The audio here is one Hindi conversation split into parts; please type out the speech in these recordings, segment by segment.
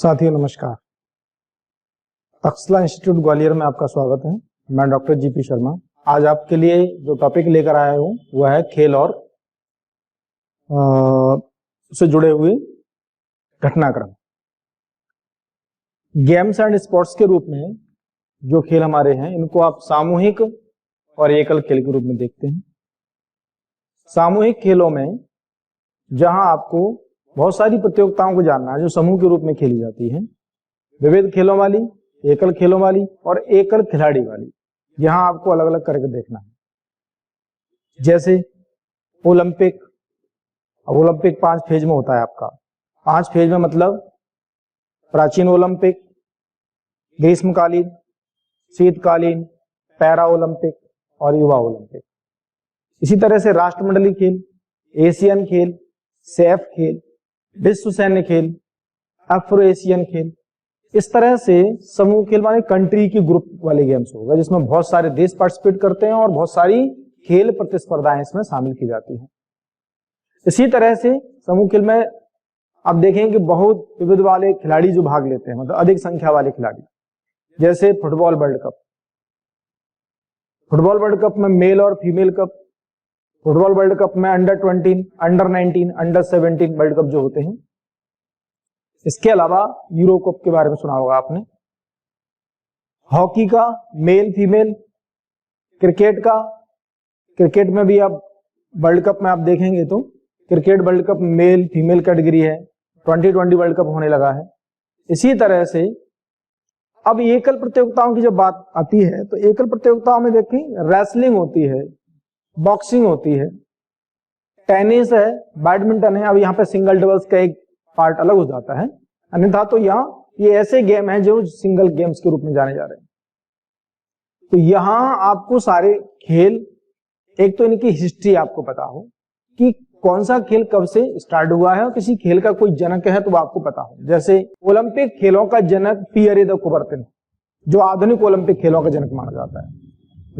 साथियों नमस्कार। तक्षशिला इंस्टीट्यूट ग्वालियर में आपका स्वागत है। मैं डॉक्टर जीपी शर्मा। आज आपके लिए जो टॉपिक लेकर आया हूँ वह है खेल और उससे जुड़े हुए घटनाक्रम। गेम्स एंड स्पोर्ट्स के रूप में जो खेल हमारे हैं इनको आप सामूहिक और एकल खेल के रूप में देखते हैं। सामूहिक खेलों में जहां आपको बहुत सारी प्रतियोगिताओं को जानना है जो समूह के रूप में खेली जाती है, विविध खेलों वाली, एकल खेलों वाली और एकल खिलाड़ी वाली, यहां आपको अलग अलग करके देखना है। जैसे ओलंपिक 5 फेज में होता है आपका। 5 फेज में मतलब प्राचीन ओलंपिक, ग्रीष्मकालीन, शीतकालीन, पैरा ओलंपिक और युवा ओलंपिक। इसी तरह से राष्ट्रमंडलीय खेल, एशियन खेल, सैफ खेल, विश्व सैन्य खेल, अफ्रो एशियन खेल, इस तरह से समूह खेल माने कंट्री की ग्रुप वाले गेम्स होगा जिसमें बहुत सारे देश पार्टिसिपेट करते हैं और बहुत सारी खेल प्रतिस्पर्धाएं इसमें शामिल की जाती हैं। इसी तरह से समूह खेल में आप देखेंगे कि बहुत विविध वाले खिलाड़ी जो भाग लेते हैं, मतलब अधिक संख्या वाले खिलाड़ी। जैसे football world cup. Football world cup में मेल और female cup, football world cup में under 20, under 19, under 17 world cup जो होते हैं। इसके अलावा यूरो कप के बारे में सुना होगा आपने। हॉकी का मेल फीमेल, क्रिकेट में भी आप वर्ल्ड कप में आप देखेंगे तो cricket world cup male female category है। 2020 वर्ल्ड कप होने लगा है। इसी तरह से अब एकल प्रतियोगिताओं की जब बात आती है तो एकल प्रतियोगिताओं में देखें रेसलिंग होती है, बॉक्सिंग होती है, टेनिस है, बैडमिंटन है। अब यहाँ पे सिंगल डबल्स का एक पार्ट अलग हो जाता है, अन्यथा तो यहाँ ये ऐसे गेम हैं जो सिंगल गेम्स के रूप में जाने जा रहे हैं। तो यहाँ आपको सारे खेल, एक तो इनकी हिस्ट्री आपको पता हो कि कौन सा खेल कब से स्टार्ट हुआ है और किसी खेल का कोई जनक है तो वो आपको पता हो। जैसे ओलंपिक खेलों का जनक पियरे द कुबर्टन, जो आधुनिक ओलंपिक खेलों का जनक माना जाता है।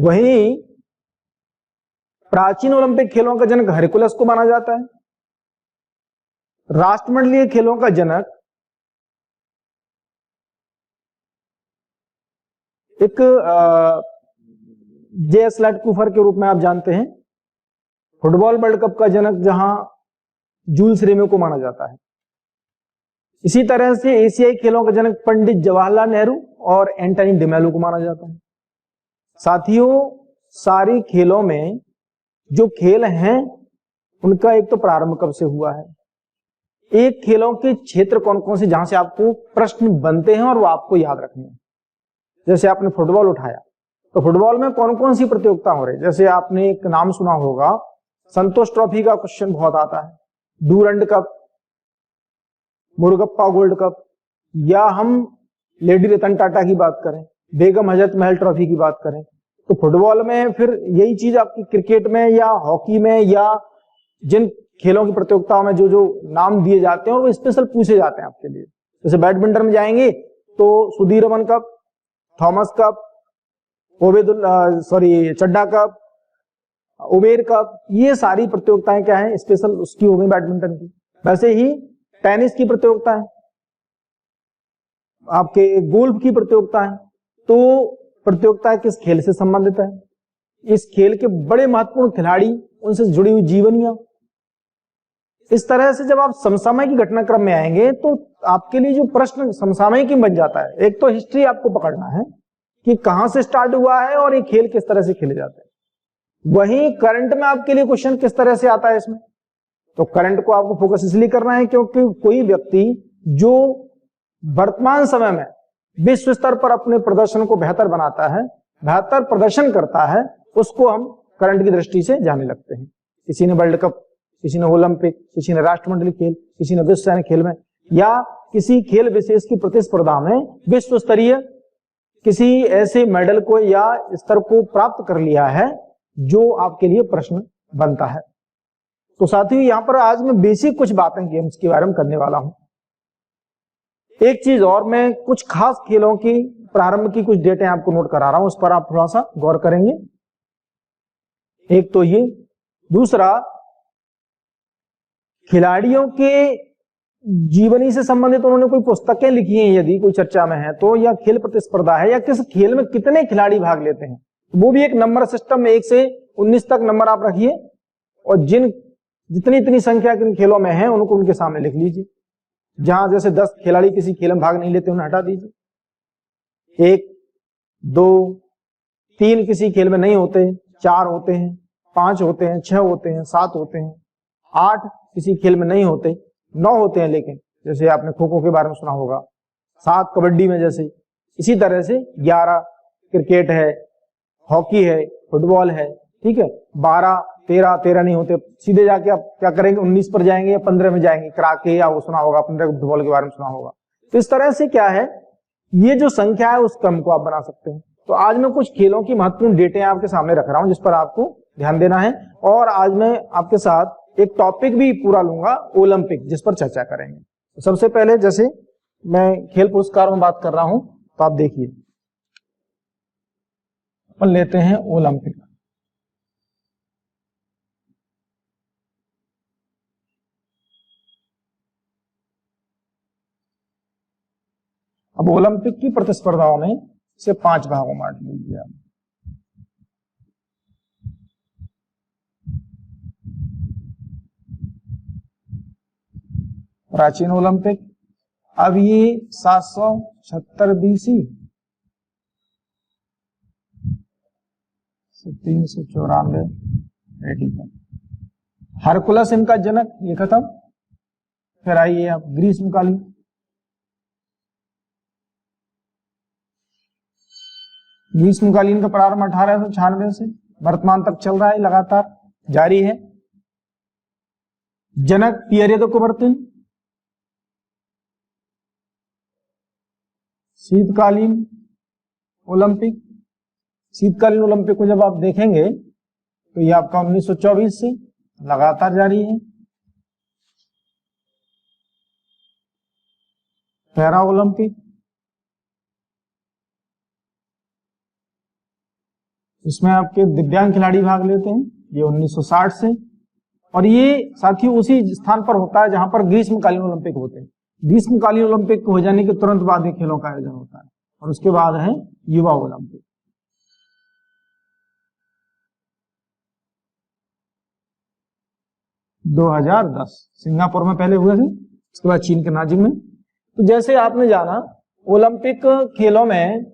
वहीं प्राचीन ओलंपिक खेलों का जनक हेरकुलस को माना जाता है। राष्ट्रमंडलीय खेलों का जनक एक जे स्लैटकूफर के रूप में आप जानते हैं। फुटबॉल वर्ल्ड कप का जनक जहां जूल्स रेमे को माना जाता है। इसी तरह से एशियाई खेलों का जनक पंडित जवाहरलाल नेहरू और एंटनी डिमेलो को माना जाता है। साथियों, सारी खेलों में जो खेल हैं उनका एक तो प्रारंभ कब से हुआ है, एक खेलों के क्षेत्र कौन कौन से जहां से आपको प्रश्न बनते हैं और वो आपको याद रखने हैं। जैसे आपने फुटबॉल उठाया तो फुटबॉल में कौन कौन सी प्रतियोगिता हो रही है। जैसे आपने एक नाम सुना होगा, संतोष ट्रॉफी का क्वेश्चन बहुत आता है, Durand cup, Murugappa gold cup, या हम लेडी रतन टाटा की बात करें, बेगम हजरत महल ट्रॉफी की बात करें। तो फुटबॉल में फिर यही चीज आपकी क्रिकेट में या हॉकी में या जिन खेलों की प्रतियोगिताओं में जो जो नाम दिए जाते हैं और वो स्पेशल पूछे जाते हैं आपके लिए। जैसे बैडमिंटन में जाएंगे तो Sudirman cup, Thomas cup, Chadha cup, Uber cup, ये सारी प्रतियोगिताएं क्या है, स्पेशल उसकी हो गई बैडमिंटन की। वैसे ही टेनिस की प्रतियोगिता है, आपके गोल्फ की प्रतियोगिता है। तो प्रतियोगिता किस खेल से संबंधित है, इस खेल के बड़े महत्वपूर्ण खिलाड़ी, उनसे जुड़ी हुई जीवनियां। इस तरह से जब आप समसामयिक घटनाक्रम में आएंगे तो आपके लिए जो प्रश्न समसामयिक बन जाता है, एक तो हिस्ट्री आपको पकड़ना है कि कहां से स्टार्ट हुआ है और ये खेल किस तरह से खेले जाते हैं। वहीं करंट में आपके लिए क्वेश्चन किस तरह से आता है इसमें, तो करंट को आपको फोकस इसलिए करना है क्योंकि कोई व्यक्ति जो वर्तमान समय में विश्व स्तर पर अपने प्रदर्शन को बेहतर बनाता है, बेहतर प्रदर्शन करता है, उसको हम करंट की दृष्टि से जाने लगते हैं। किसी ने वर्ल्ड कप, किसी ने ओलंपिक, किसी ने राष्ट्रमंडलीय खेल, किसी ने विश्व सैन्य खेल में, या किसी खेल विशेष की प्रतिस्पर्धा में विश्व स्तरीय किसी ऐसे मेडल को या स्तर को प्राप्त कर लिया है जो आपके लिए प्रश्न बनता है। तो साथियों, यहां पर आज मैं बेसिक कुछ बातें गेम्स के बारे में करने वाला हूं। एक चीज और, मैं कुछ खास खेलों की प्रारंभ की कुछ डेटें आपको नोट करा रहा हूं, उस पर आप थोड़ा सा गौर करेंगे। एक तो ये, दूसरा खिलाड़ियों के जीवनी से संबंधित उन्होंने कोई पुस्तकें लिखी हैं यदि कोई चर्चा में है तो, या खेल प्रतिस्पर्धा है, या किस खेल में कितने खिलाड़ी भाग लेते हैं, वो भी एक नंबर सिस्टम में 1 से 19 तक नंबर आप रखिए और जितनी इतनी संख्या किन खेलों में है उनको उनके सामने लिख लीजिए। जहां जैसे 10 खिलाड़ी किसी खेल में भाग नहीं लेते उन्हें हटा दीजिए, 1 2 3 किसी खेल में नहीं होते, 4 होते हैं, 5 होते हैं, 6 होते हैं, 7 होते हैं, 8 किसी खेल में नहीं होते, 9 होते हैं, लेकिन जैसे आपने खो खो के बारे में सुना होगा, 7 कबड्डी में जैसे, इसी तरह से 11 क्रिकेट है, हॉकी है, फुटबॉल है, ठीक है, 12 13 नहीं होते, सीधे जाके आप क्या करेंगे 19 पर जाएंगे या 15 में जाएंगे, क्राके या वो सुना होगा, 15 फुटबॉल के बारे में सुना होगा। तो इस तरह से क्या है, ये जो संख्या है उस क्रम को आप बना सकते हैं। तो आज मैं कुछ खेलों की महत्वपूर्ण डेटे आपके सामने रख रहा हूं जिस पर आपको ध्यान देना है, और आज मैं आपके साथ एक टॉपिक भी पूरा लूंगा ओलंपिक, जिस पर चर्चा करेंगे। तो सबसे पहले जैसे मैं खेल पुरस्कार में बात कर रहा हूं तो आप देखिए, अपन लेते हैं ओलंपिक। अब ओलंपिक की प्रतिस्पर्धाओं में से 5 भागों में बांट लीजिए आप। प्राचीन ओलंपिक, अब ये 776 BC से 394 AD तक। हरकुलस इनका जनक, ये खत्म। फिर आइए आप ग्रीष्मकालीन, ग्रीष्मकालीन का प्रारंभ 1896 से वर्तमान तक चल रहा है, लगातार जारी है। जनक पियरे द कुबर्तिन। शीतकालीन ओलंपिक, शीतकालीन ओलंपिक को जब आप देखेंगे तो ये आपका 1924 से लगातार जारी है। पैरा ओलंपिक, इसमें आपके दिव्यांग खिलाड़ी भाग लेते हैं, ये 1960 से, और ये साथ ही उसी स्थान पर होता है जहां पर ग्रीष्मकालीन ओलंपिक होते हैं। ग्रीष्मकालीन ओलंपिक हो जाने के तुरंत बाद ये खेलों का आयोजन होता है, और उसके बाद है युवा ओलंपिक। – 2010 सिंगापुर में पहले हुए थे, उसके बाद चीन के नाजिंग में। तो जैसे आपने जाना ओलंपिक खेलों में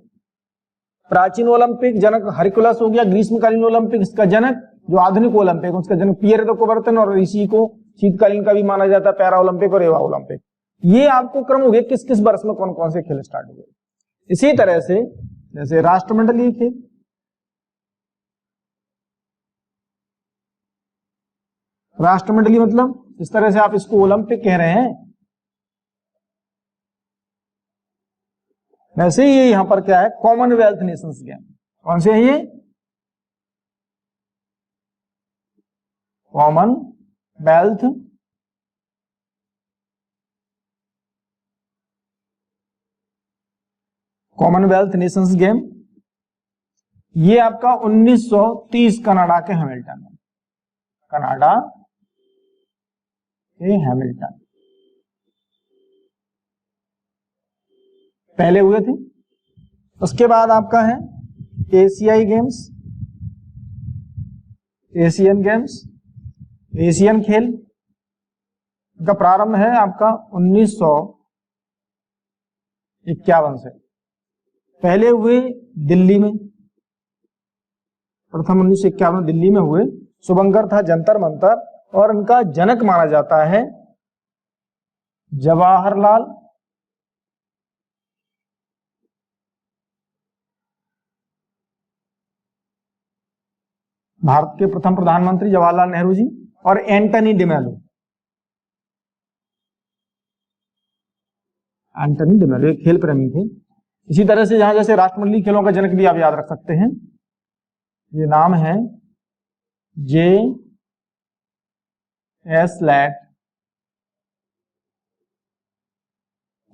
प्राचीन ओलंपिक जनक हरकुलस हो गया, ग्रीष्मकालीन ओलंपिक इसका जनक, जो आधुनिक ओलंपिक उसका जनक पियरे द कुबर्तिन, और इसी को शीतकालीन का भी माना जाता है, पैरा ओलंपिक और युवा ओलंपिक। ये आपको क्रम हो गया किस किस वर्ष में कौन कौन से खेल स्टार्ट हुए। इसी तरह से जैसे राष्ट्रमंडलीय खेल, राष्ट्रमंडलीय मतलब इस तरह से आप इसको ओलंपिक कह रहे हैं, वैसे ही यहां पर क्या है, कॉमनवेल्थ नेशंस गेम। कौन से है ये? कॉमनवेल्थ कॉमनवेल्थ नेशंस गेम, ये आपका 1930 कनाडा के हैमिल्टन में, कनाडा के हैमिल्टन पहले हुए थे। उसके बाद आपका है एशियाई गेम्स, एशियन गेम्स, एशियन खेल का प्रारंभ है आपका 1951 से। पहले हुए दिल्ली में, प्रथम 1951 दिल्ली में हुए, शुभंकर था जंतर मंतर, और इनका जनक माना जाता है जवाहरलाल भारत के प्रथम प्रधानमंत्री जवाहरलाल नेहरू जी, और एंटनी डिमेलो। एंटनी डिमेलो एक खेल प्रेमी थे। इसी तरह से यहां जैसे राष्ट्रमंडलीय खेलों का जनक भी आप याद रख सकते हैं, ये नाम है J.S. लैट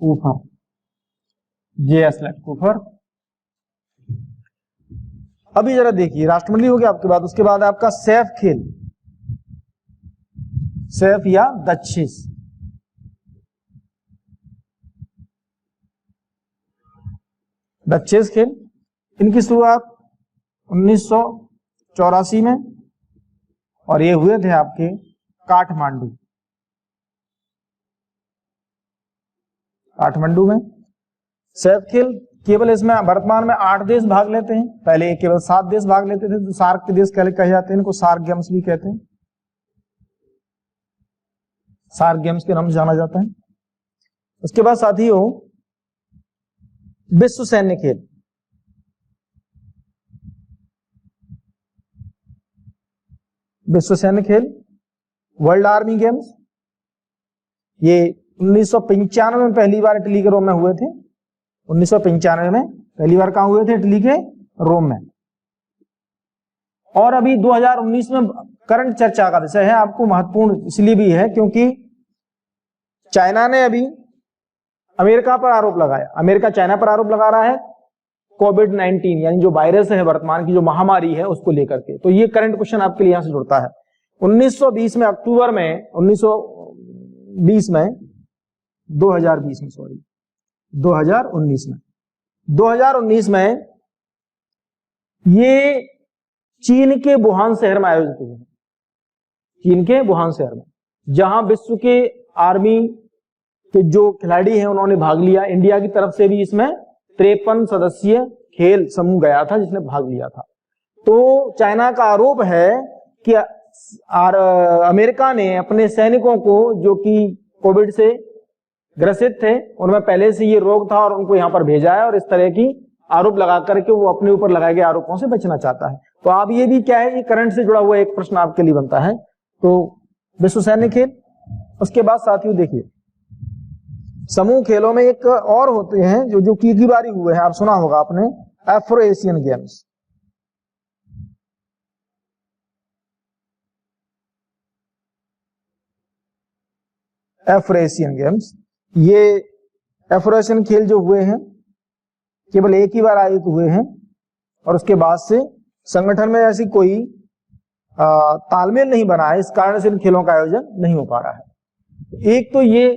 कूफर, J.S. लैट कूफर। अभी जरा देखिए, राष्ट्रमंडलीय हो गया आपके बाद, उसके बाद आपका सैफ खेल, सैफ या दच्छिस, द चेस खेल, इनकी शुरुआत 1984 में और ये हुए थे आपके काठमांडू में। सैफ खेल, केवल इसमें वर्तमान में 8 देश भाग लेते हैं, पहले केवल 7 देश भाग लेते थे, तो सार्क के देश कहे जाते हैं, इनको सार्क गेम्स भी कहते हैं, सार्क गेम्स के नाम से जाना जाता है। उसके बाद साथियों विश्व सैन्य खेल, विश्व सैन्य खेल वर्ल्ड आर्मी गेम्स, ये 1995 में पहली बार इटली के रोम में हुए थे। 1995 में पहली बार कहां हुए थे? इटली के रोम में। और अभी 2019 में करंट चर्चा का विषय है, आपको महत्वपूर्ण इसलिए भी है क्योंकि चाइना ने अभी अमेरिका पर आरोप लगाया, अमेरिका चाइना पर आरोप लगा रहा है कोविड-19 यानी जो वायरस है वर्तमान की जो महामारी है उसको लेकर के। तो ये करंट क्वेश्चन आपके लिए यहां से जुड़ता है। 1920 में अक्टूबर में 1920 में 2019 में ये चीन के वुहान शहर में आयोजित हुए, चीन के वुहान शहर में, जहां विश्व के आर्मी के जो खिलाड़ी हैं उन्होंने भाग लिया। इंडिया की तरफ से भी इसमें 53 सदस्यीय खेल समूह गया था जिसने भाग लिया था। तो चाइना का आरोप है कि अमेरिका ने अपने सैनिकों को जो कि कोविड से ग्रसित थे उनमें पहले से ये रोग था और उनको यहां पर भेजा है, और इस तरह की आरोप लगा करके वो अपने ऊपर लगाए गए आरोपों से बचना चाहता है। तो आप ये भी क्या है, ये करंट से जुड़ा हुआ एक प्रश्न आपके लिए बनता है। तो विश्व सैन्य खेल, उसके बाद साथियों देखिए समूह खेलों में एक और होते हैं जो की बारी हुए हैं, आप सुना होगा आपने, Afro Asian games. Afro Asian games, ये अफ्रो एशियन खेल जो हुए हैं केवल एक ही बार आयोजित हुए हैं और उसके बाद से संगठन में ऐसी कोई तालमेल नहीं बना है, इस कारण से इन खेलों का आयोजन नहीं हो पा रहा है। एक तो ये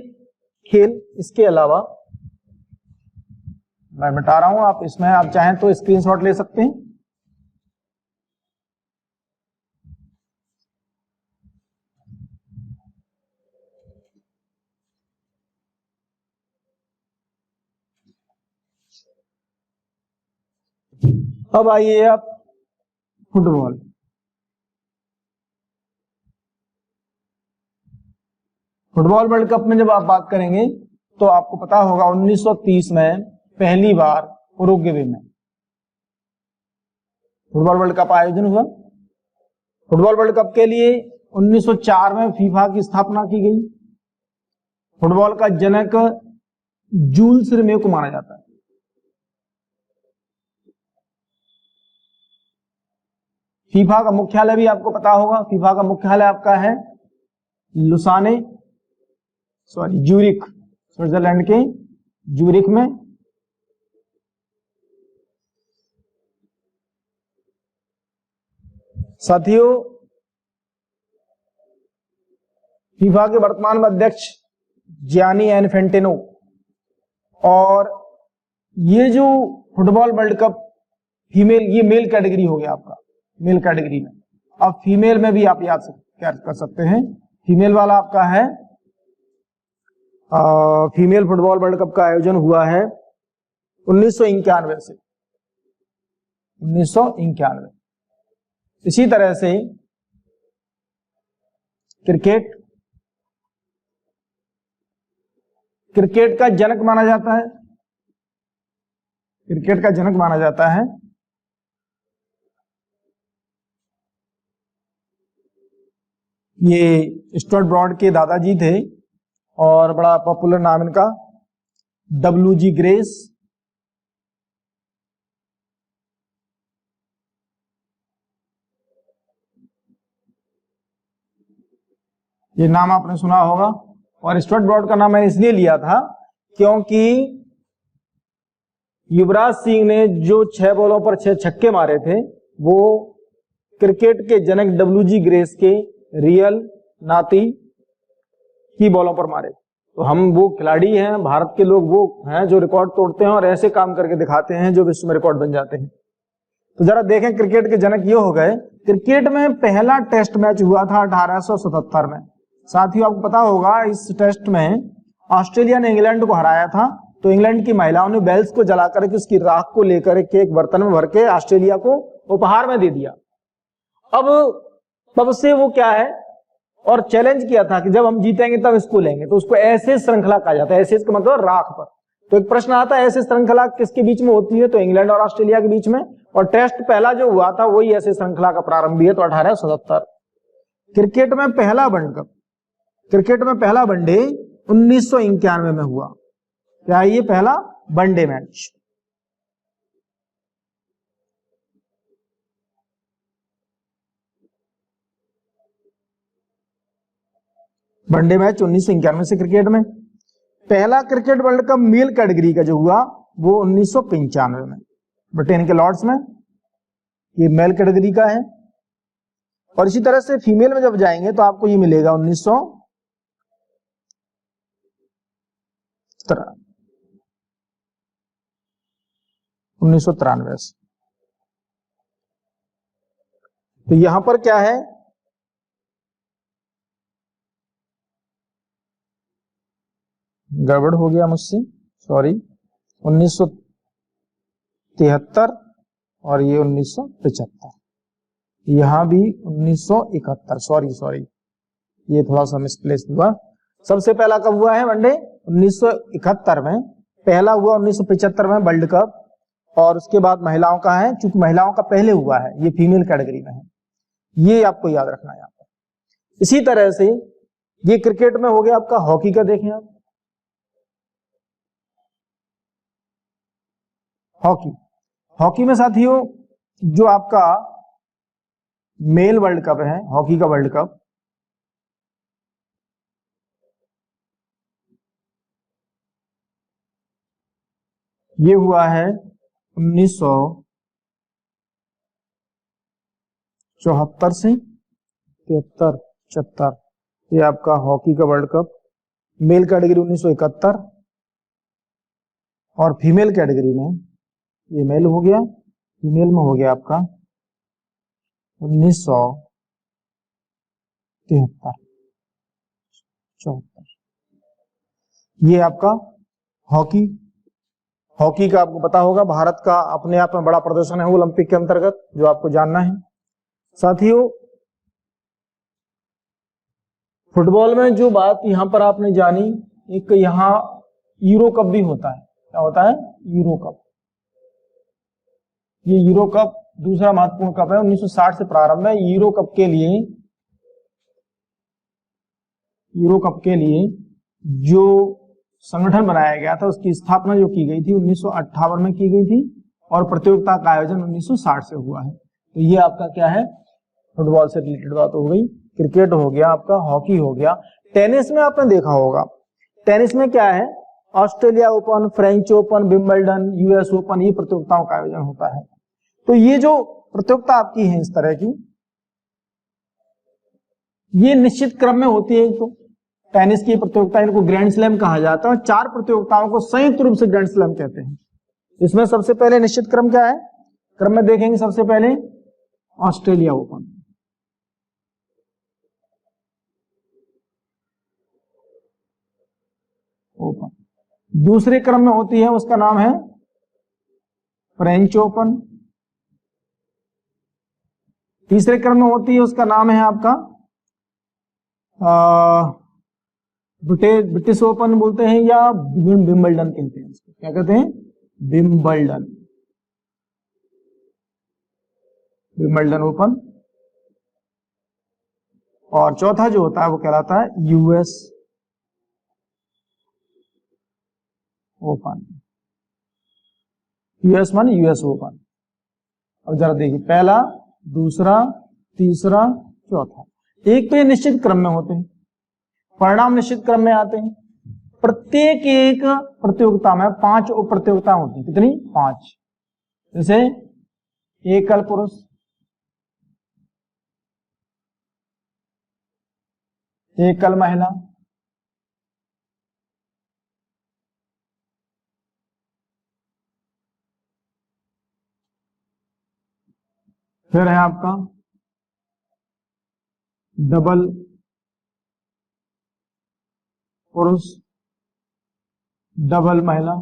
खेल, इसके अलावा मैं मिटा रहा हूं, आप इसमें आप चाहें तो स्क्रीनशॉट ले सकते हैं। अब आइए आप फुटबॉल। फुटबॉल वर्ल्ड कप में जब आप बात करेंगे तो आपको पता होगा 1930 में पहली बार उरुग्वे में फुटबॉल वर्ल्ड कप आयोजन हुआ। फुटबॉल वर्ल्ड कप के लिए 1904 में फीफा की स्थापना की गई। फुटबॉल का जनक जूल्स रिमे को माना जाता है। फीफा का मुख्यालय भी आपको पता होगा, फीफा का मुख्यालय आपका है ज्यूरिख, स्विट्जरलैंड के ज्यूरिख में। साथियों फीफा के वर्तमान अध्यक्ष जियानी इन्फेंटिनो, और ये जो फुटबॉल वर्ल्ड कप फीमेल, ये मेल कैटेगरी हो गया आपका, मेल कैटेगरी में। अब फीमेल में भी आप याद कर सकते हैं, फीमेल वाला आपका है फीमेल फुटबॉल वर्ल्ड कप का आयोजन हुआ है 1991 से 1991। इसी तरह से क्रिकेट का जनक माना जाता है, क्रिकेट का जनक माना जाता है ये स्टुअर्ट ब्रॉड के दादाजी थे और बड़ा पॉपुलर नाम इनका WG ग्रेस। ये नाम आपने सुना होगा। और स्टुअर्ट ब्रॉड का नाम मैंने इसलिए लिया था क्योंकि युवराज सिंह ने जो 6 बॉलों पर 6 छक्के मारे थे वो क्रिकेट के जनक WG ग्रेस के रियल नाती की बॉलों पर मारे। तो हम वो खिलाड़ी हैं, भारत के लोग वो हैं जो रिकॉर्ड तोड़ते हैं और ऐसे काम करके दिखाते हैं जो विश्व में रिकॉर्ड बन जाते हैं। तो जरा देखें, क्रिकेट के जनक ये हो गए। क्रिकेट में पहला टेस्ट मैच हुआ था 1877 में। साथियों, आपको पता होगा इस टेस्ट में ऑस्ट्रेलिया ने इंग्लैंड को हराया था। तो इंग्लैंड की महिलाओं ने बेल्स को जला करके उसकी राख को लेकर के एक बर्तन में भर के ऑस्ट्रेलिया को उपहार में दे दिया। अब तब से वो क्या है, और चैलेंज किया था कि जब हम जीतेंगे तब इसको लेंगे। तो उसको ऐसे श्रृंखला कहा जाता है। ऐसे इसका मतलब राख पर। तो एक प्रश्न आता है, ऐसे श्रृंखला किसके बीच में होती है? तो इंग्लैंड और ऑस्ट्रेलिया के बीच में। और टेस्ट पहला जो हुआ था वही ऐसे श्रृंखला का प्रारंभ भी है, तो 1877। क्रिकेट में पहला वर्ल्ड कप, क्रिकेट में पहला वनडे 1991 में हुआ। क्या है ये? पहला वनडे मैच। वनडे मैच 1991 से क्रिकेट में। पहला cricket world cup male category का जो हुआ वो 1995 में ब्रिटेन के लॉर्ड्स में। ये मेल कैटेगरी का है। और इसी तरह से फीमेल में जब जाएंगे तो आपको ये मिलेगा 1993 से। तो यहां पर क्या है, गड़बड़ हो गया मुझसे, सॉरी। 1973 और ये 1975। यहां भी 1971, सॉरी, ये थोड़ा सा मिसप्लेस हुआ। सबसे पहला कब हुआ है वनडे? 1971 में। पहला हुआ 1975 में वर्ल्ड कप। और उसके बाद महिलाओं का है, चूंकि महिलाओं का पहले हुआ है, ये फीमेल कैटेगरी में है। ये आपको याद रखना है यहां पर। इसी तरह से ये क्रिकेट में हो गया आपका। हॉकी का देखें आप, हॉकी में साथियों जो आपका मेल वर्ल्ड कप है, हॉकी का वर्ल्ड कप, ये हुआ है 1974 से 73, 74। ये आपका हॉकी का वर्ल्ड कप। मेल कैटेगरी 1971 और फीमेल कैटेगरी में, ये मेल हो गया, फीमेल में हो गया आपका 1973, 74। ये आपका हॉकी का आपको पता होगा भारत का अपने आप में बड़ा प्रदर्शन है ओलंपिक के अंतर्गत, जो आपको जानना है। साथियों, फुटबॉल में जो बात यहां पर आपने जानी, एक यहां यूरो कप भी होता है। क्या होता है? Euro cup. ये यूरो कप दूसरा महत्वपूर्ण कप है। 1960 से प्रारंभ है। यूरो कप के लिए जो संगठन बनाया गया था, उसकी स्थापना जो की गई थी 1958 में की गई थी और प्रतियोगिता का आयोजन 1960 से हुआ है। तो ये आपका क्या है? फुटबॉल से रिलेटेड बात हो गई। क्रिकेट हो गया आपका, हॉकी हो गया। टेनिस में आपने देखा होगा, टेनिस में क्या है? Australia open, French open, Wimbledon, US open, ये प्रतियोगिताओं का आयोजन होता है। तो ये जो प्रतियोगिता आपकी है इस तरह की, ये निश्चित क्रम में होती है। तो टेनिस की प्रतियोगिता, इनको ग्रैंड स्लैम कहा जाता है। 4 प्रतियोगिताओं को संयुक्त रूप से ग्रैंड स्लैम कहते हैं। इसमें सबसे पहले निश्चित क्रम क्या है? क्रम में देखेंगे सबसे पहले ऑस्ट्रेलिया ओपन, दूसरे क्रम में होती है, उसका नाम है फ्रेंच ओपन। तीसरे क्रम में होती है, उसका नाम है आपका ब्रिटिश ओपन बोलते हैं या विंबलडन कहते हैं। क्या कहते हैं? Wimbledon open. और चौथा जो होता है वो कहलाता है यूएस ओपन। यूएस माने यूएस ओपन। अब जरा देखिए, पहला, दूसरा, तीसरा, चौथा। एक तो ये निश्चित क्रम में होते हैं, परिणाम निश्चित क्रम में आते हैं। प्रत्येक एक प्रतियोगिता में 5 उप प्रतियोगिता होती है। कितनी? 5। जैसे एकल पुरुष, एकल महिला, फिर है आपका डबल पुरुष, डबल महिला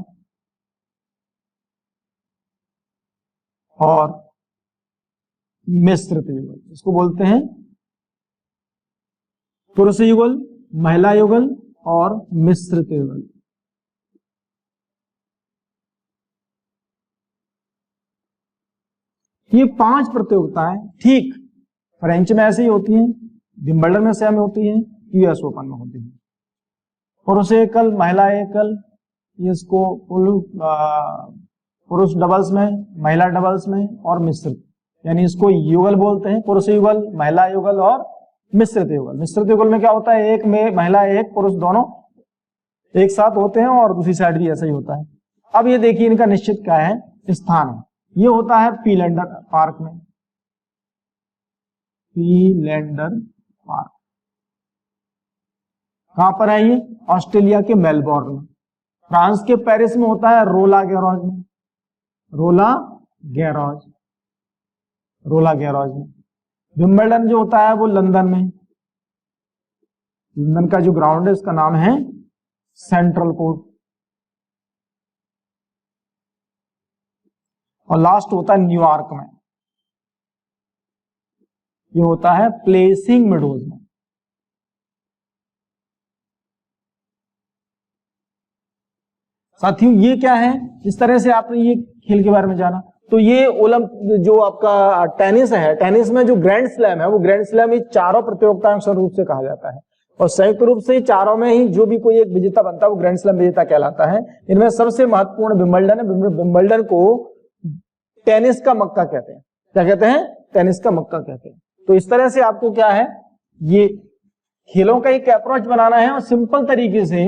और मिश्रित युगल। इसको बोलते हैं पुरुष युगल, महिला युगल और मिश्रित युगल। ये 5 प्रतियोगिताएं ठीक फ्रेंच में ऐसे ही होती हैं, विंबलडन में सेम होती हैं, यूएस ओपन में होती हैं। पुरुष एकल, महिला एकल, इसको पुरुष डबल्स में, महिला डबल्स में और मिश्रित, यानी इसको युगल बोलते हैं। पुरुष युगल, महिला युगल और मिश्रित युगल। मिश्रित युगल में क्या होता है, एक में महिला एक पुरुष दोनों एक साथ होते हैं और दूसरी साइड भी ऐसा ही होता है। अब ये देखिए इनका निश्चित क्या है, स्थान है। ये होता है पीलैंडर पार्क में, पीलैंडर पार्क। कहां पर है ये, ऑस्ट्रेलिया के मेलबोर्न में। फ्रांस के पेरिस में होता है रोला गैरोज में, रोला गैरोज, रोला गैरोज में। विंबलडन जो होता है वो लंदन में, लंदन का जो ग्राउंड है उसका नाम है सेंट्रल कोर्ट। और लास्ट होता है न्यूयॉर्क में, ये होता है प्लेसिंग मेडोज में। साथियों ये क्या है, इस तरह से आपने ये खेल के बारे में जाना। तो ये जो आपका टेनिस है, टेनिस में जो ग्रैंड स्लैम है वो ग्रैंड स्लैम ये चारों प्रतियोगिताओं के रूप से कहा जाता है और संयुक्त रूप से चारों में ही जो भी कोई एक विजेता बनता है वो ग्रैंड स्लैम विजेता कहलाता है। इनमें सबसे महत्वपूर्ण विंबलडन है। विंबलडन को टेनिस का मक्का कहते हैं। क्या कहते हैं, टेनिस का मक्का कहते हैं। तो इस तरह से आपको क्या है, ये खेलों का एक अप्रोच बनाना है और सिंपल तरीके से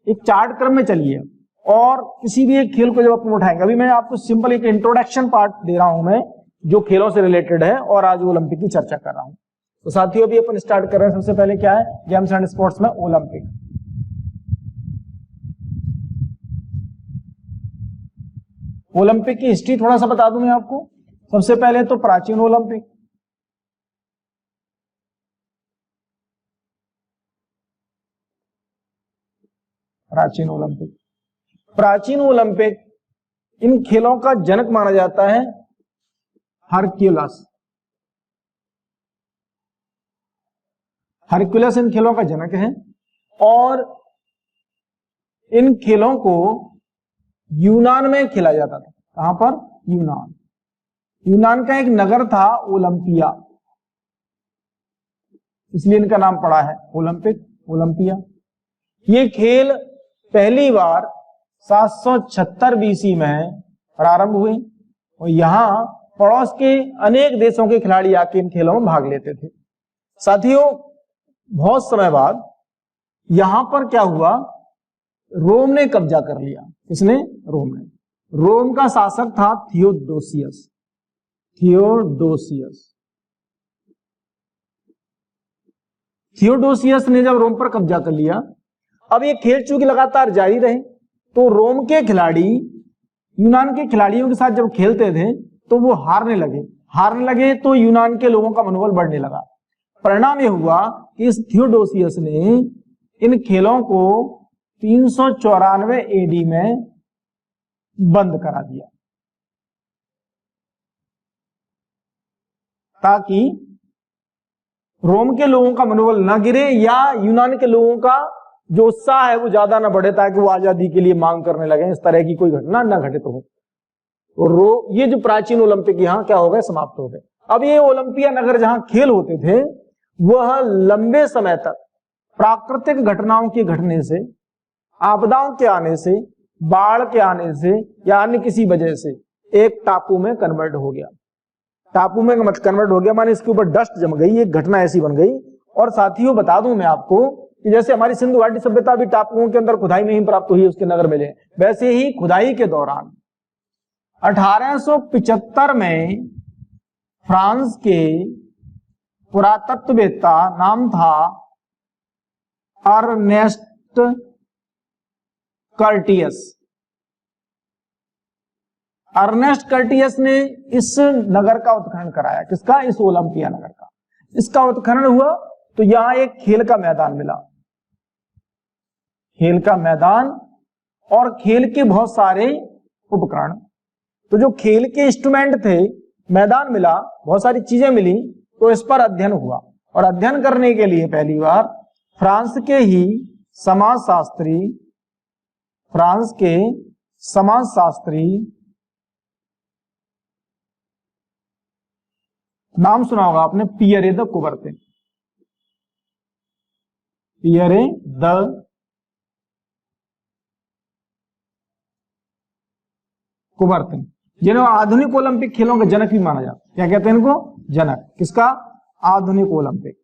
एक चार्ट क्रम में चलिए और किसी भी एक खेल को जब अपन उठाएंगे, अभी मैं आपको सिंपल एक इंट्रोडक्शन पार्ट दे रहा हूं मैं जो खेलों से रिलेटेड है और आज ओलंपिक की चर्चा कर रहा हूं। तो साथियों अभी अपन स्टार्ट कर रहे हैं। सबसे पहले क्या है, गेम्स एंड स्पोर्ट्स में ओलंपिक। ओलंपिक की हिस्ट्री थोड़ा सा बता दूं मैं आपको। सबसे पहले तो प्राचीन ओलंपिक, प्राचीन ओलंपिक, प्राचीन ओलंपिक इन खेलों का जनक माना जाता है हरक्यूलस। हरक्यूलस इन खेलों का जनक है और इन खेलों को यूनान में खेला जाता था। कहां पर, यूनान। यूनान का एक नगर था ओलंपिया, इसलिए इनका नाम पड़ा है ओलंपिक, ओलंपिया। ये खेल पहली बार 776 बीसी में प्रारंभ हुए और यहां पड़ोस के अनेक देशों के खिलाड़ी आके इन खेलों में भाग लेते थे। साथियों बहुत समय बाद यहां पर क्या हुआ, रोम ने कब्जा कर लिया। किसने, रोम ने। रोम का शासक था थियोडोसियस। थियोडोसियस, थियोडोसियस ने जब रोम पर कब्जा कर लिया, अब ये खेल चूंकि लगातार जारी रहे तो रोम के खिलाड़ी यूनान के खिलाड़ियों के साथ जब खेलते थे तो वो हारने लगे तो यूनान के लोगों का मनोबल बढ़ने लगा। परिणाम ये हुआ कि इस थियोडोसियस ने इन खेलों को 394 एडी में बंद करा दिया ताकि रोम के लोगों का मनोबल न गिरे या यूनान के लोगों का जो उत्साह है वो ज्यादा ना बढ़े ताकि वो आजादी के लिए मांग करने लगे, इस तरह की कोई घटना न घटित हो। तो ये जो प्राचीन ओलंपिक यहां क्या हो गए, समाप्त हो गए। अब ये ओलंपिया नगर जहां खेल होते थे वह लंबे समय तक प्राकृतिक घटनाओं के घटने से, आपदाओं के आने से, बाढ़ के आने से या अन्य किसी वजह से एक टापू में कन्वर्ट हो गया। टापू में कन्वर्ट हो गया माने इसके ऊपर डस्ट जम गई, एक घटना ऐसी बन गई। और साथियों बता दूं मैं आपको कि जैसे हमारी सिंधु घाटी सभ्यता भी टापुओं के अंदर खुदाई में ही प्राप्त हुई, उसके नगर मिले, वैसे ही खुदाई के दौरान 1875 में फ्रांस के पुरातत्ववेत्ता, नाम था अर्नेस्ट कर्टियस, अर्नेस्ट कर्टियस ने इस नगर का उत्खनन कराया। किसका? इस ओलंपिया नगर का। इसका उत्खनन हुआ तो यहां एक खेल का मैदान मिला, खेल का मैदान और खेल के बहुत सारे उपकरण। तो जो खेल के इंस्ट्रूमेंट थे, मैदान मिला, बहुत सारी चीजें मिली, तो इस पर अध्ययन हुआ। और अध्ययन करने के लिए पहली बार फ्रांस के ही समाजशास्त्री, फ्रांस के समाजशास्त्री, नाम सुना होगा आपने, Pierre de Coubertin, Pierre de Coubertin, जिन्हें आधुनिक ओलंपिक खेलों के जनक भी माना जाता है। क्या कहते हैं इनको? जनक। किसका? आधुनिक ओलंपिक।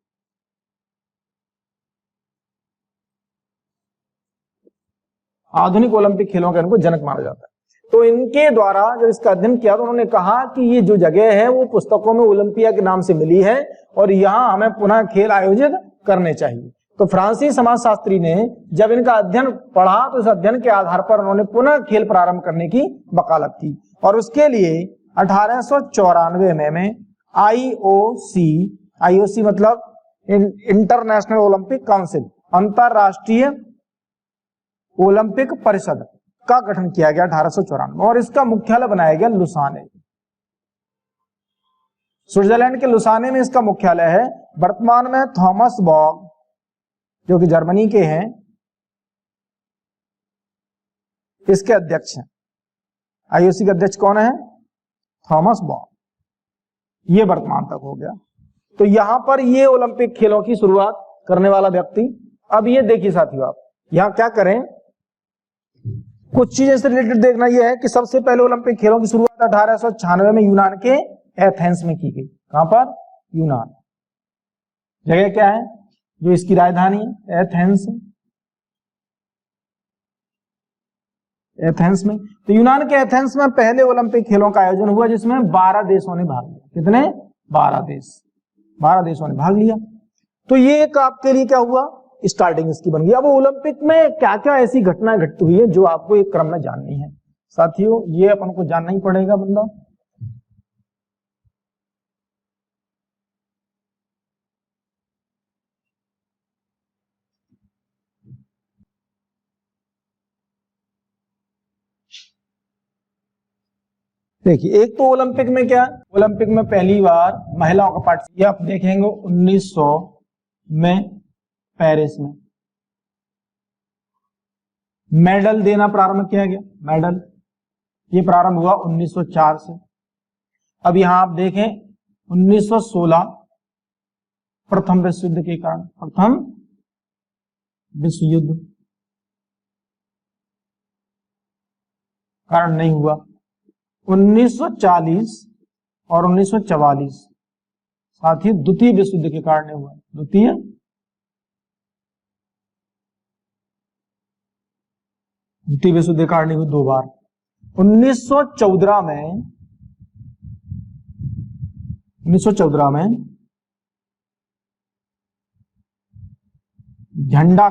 आधुनिक ओलंपिक खेलों का इनको जनक माना जाता है। तो इनके द्वारा जब इसका अध्ययन किया तो उन्होंने कहा कि ये जो जगह है वो पुस्तकों में ओलंपिया के नाम से मिली है और यहां हमें पुनः खेल आयोजित करने चाहिए। तो फ्रांसीसी समाजशास्त्री ने जब इनका अध्ययन पढ़ा तो इस अध्ययन के आधार पर उन्होंने पुनः खेल प्रारंभ करने की वकालत की और उसके लिए 1894 में आईओसी मतलब इंटरनेशनल ओलंपिक काउंसिल, अंतरराष्ट्रीय ओलंपिक परिषद का गठन किया गया 1894 और इसका मुख्यालय बनाया गया लुसाने, स्विट्जरलैंड के लुसाने में इसका मुख्यालय है। वर्तमान में थॉमस बॉग जो कि जर्मनी के हैं, इसके अध्यक्ष हैं। आईओसी के अध्यक्ष कौन है? Thomas Bach. ये वर्तमान तक हो गया। तो यहां पर ये ओलंपिक खेलों की शुरुआत करने वाला व्यक्ति। अब ये देखिए साथियों, आप यहां क्या करें, कुछ चीजें से रिलेटेड देखना यह है कि सबसे पहले ओलंपिक खेलों की शुरुआत 1896 में यूनान के एथेंस में की गई। कहां पर? यूनान। जगह क्या है जो इसकी राजधानी है? एथेंस। एथेंस में, तो यूनान के एथेंस में पहले ओलंपिक खेलों का आयोजन हुआ जिसमें 12 देशों ने भाग लिया। कितने? 12 देश, 12 देशों ने भाग लिया। तो ये एक आपके लिए क्या हुआ, स्टार्टिंग इसकी बन गई। अब ओलंपिक में क्या क्या ऐसी घटनाएं घटित हुई है जो आपको एक क्रम में जाननी है साथियों, ये अपन को जानना ही पड़ेगा बंदा। देखिए, एक तो ओलंपिक में क्या, ओलंपिक में पहली बार महिलाओं का पार्टिसिपेशन आप देखेंगे 1900 में पेरिस में मेडल देना प्रारंभ किया गया। मेडल ये प्रारंभ हुआ 1904 से। अब यहां आप देखें 1916 प्रथम विश्व युद्ध के कारण, प्रथम विश्व युद्ध कारण नहीं हुआ। 1940 और 1944 साथ ही द्वितीय विश्व युद्ध के कारण नहीं हुआ। द्वितीय विश्व युद्ध के कारण नहीं हुआ दो बार। 1914 में झंडा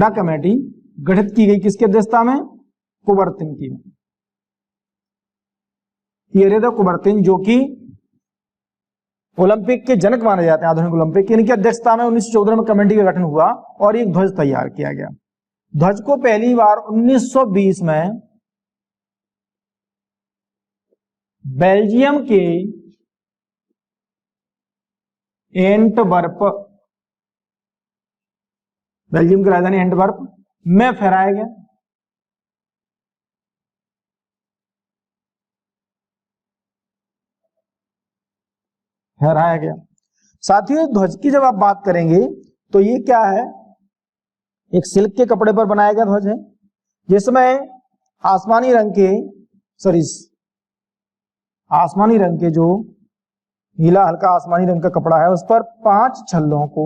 कमेटी गठित की गई। किसकी अध्यक्षता में? कुबर्तिन की। पियरे द कुबर्तिन जो कि ओलंपिक के जनक माने जाते हैं, आधुनिक ओलंपिक, इनकी अध्यक्षता में 1914 में कमेटी का गठन हुआ और एक ध्वज तैयार किया गया। ध्वज को पहली बार 1920 में बेल्जियम के एंटवर्प, बेल्जियम की राजधानी एंटवर्प में फहराया गया। फहराया गया। साथियों, ध्वज की जब आप बात करेंगे तो ये क्या है, एक सिल्क के कपड़े पर बनाया गया ध्वज है जिसमें आसमानी रंग के जो नीला हल्का आसमानी रंग का कपड़ा है उस पर 5 छल्लों को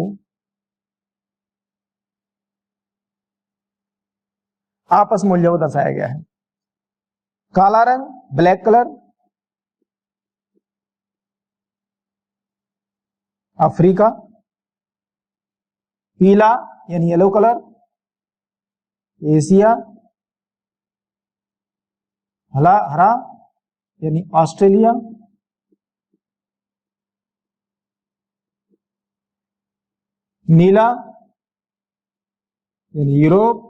आपस में उलझा हुआ दर्शाया गया है। काला रंग, ब्लैक कलर अफ्रीका, पीला यानी येलो कलर एशिया, हरा हरा यानी ऑस्ट्रेलिया, नीला यानी यूरोप,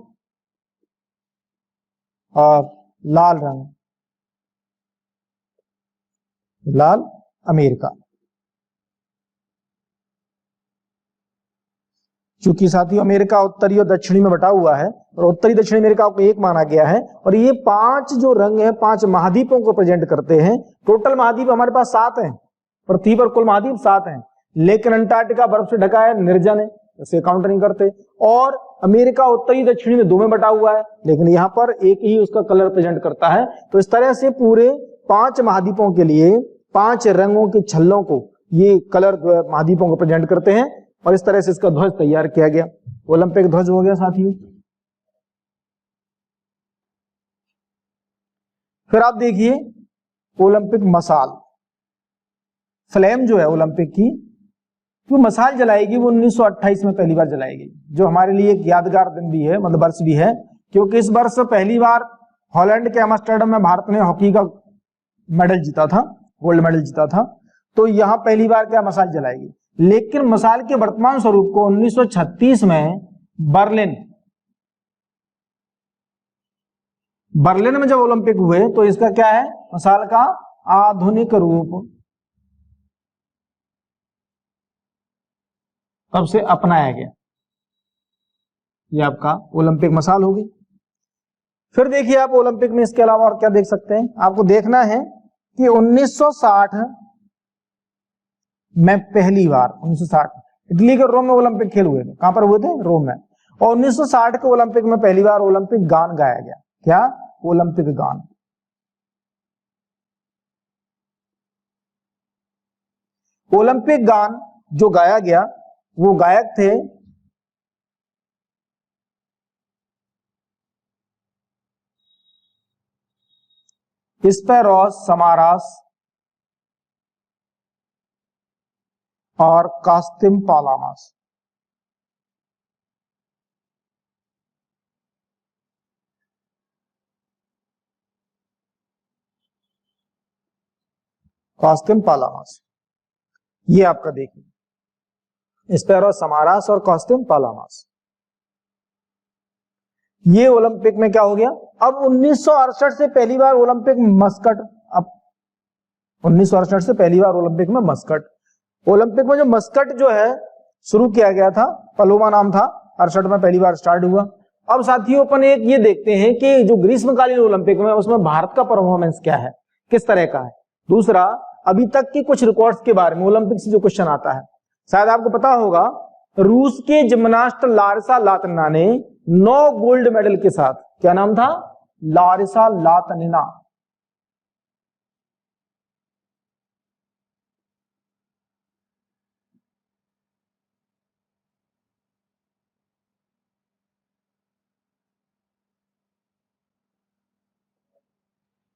और लाल रंग, लाल अमेरिका। चूंकि साथियों अमेरिका उत्तरी और दक्षिणी में बटा हुआ है और उत्तरी दक्षिणी अमेरिका को एक माना गया है, और ये 5 जो रंग है 5 महाद्वीपों को प्रेजेंट करते हैं। टोटल महाद्वीप हमारे पास 7 हैं, पृथ्वी पर कुल महाद्वीप 7 हैं, लेकिन अंटार्कटिका बर्फ से ढका है, निर्जन है, इसे काउंट नहीं करते। और अमेरिका उत्तरी दक्षिणी में 2 में बटा हुआ है, लेकिन यहाँ पर एक ही उसका कलर प्रेजेंट करता है। तो इस तरह से पूरे 5 महाद्वीपों के लिए 5 रंगों के छल्लों को ये कलर जो है महाद्वीपों को प्रेजेंट करते हैं, और इस तरह से इसका ध्वज तैयार किया गया। ओलंपिक ध्वज हो गया साथियों। फिर आप देखिए ओलंपिक मसाल, फ्लेम जो है ओलंपिक की, जो मसाल जलाएगी वो 1928 में पहली बार जलाएगी, जो हमारे लिए एक यादगार दिन भी है, मतलब वर्ष भी है, क्योंकि इस वर्ष पहली बार हॉलैंड के एम्स्टर्डम में भारत ने हॉकी का मेडल जीता था, गोल्ड मेडल जीता था। तो यहां पहली बार क्या मसाल जलाएगी। लेकिन मसाल के वर्तमान स्वरूप को 1936 में बर्लिन में जब ओलंपिक हुए तो इसका क्या है, मसाल का आधुनिक रूप तब से अपनाया गया। ये आपका ओलंपिक मसाल होगी। फिर देखिए आप ओलंपिक में इसके अलावा और क्या देख सकते हैं। आपको देखना है कि 1960 में पहली बार 1960 इटली के रोम में ओलंपिक खेल हुए थे। कहां पर हुए थे, रोम में। और 1960 के ओलंपिक में पहली बार ओलंपिक गान गाया गया। क्या, ओलंपिक गान। ओलंपिक गान जो गाया गया वो गायक थे स्पैरोस समारास और कास्तिम पालामास। कास्तिम पालामास, ये आपका देखिए स्पैरोस समारास और कास्तिम पालामास। ये ओलंपिक में क्या हो गया। अब 1968 से पहली बार ओलंपिक मस्कट, अब 1968 से पहली बार ओलंपिक में मस्कट। ओलंपिक में जो मस्कट जो है शुरू किया गया था, पलोमा नाम था, 68 में पहली बार स्टार्ट हुआ। अब साथियों अपन एक ये देखते हैं कि जो ग्रीष्मकालीन ओलंपिक में उसमें भारत का परफॉर्मेंस क्या है, किस तरह का है। दूसरा, अभी तक की कुछ रिकॉर्ड्स के बारे में ओलंपिक से जो क्वेश्चन आता है, शायद आपको पता होगा, रूस के जिम्नास्ट लारिसा लातिना ने 9 गोल्ड मेडल के साथ, क्या नाम था, लारिसा लातिना,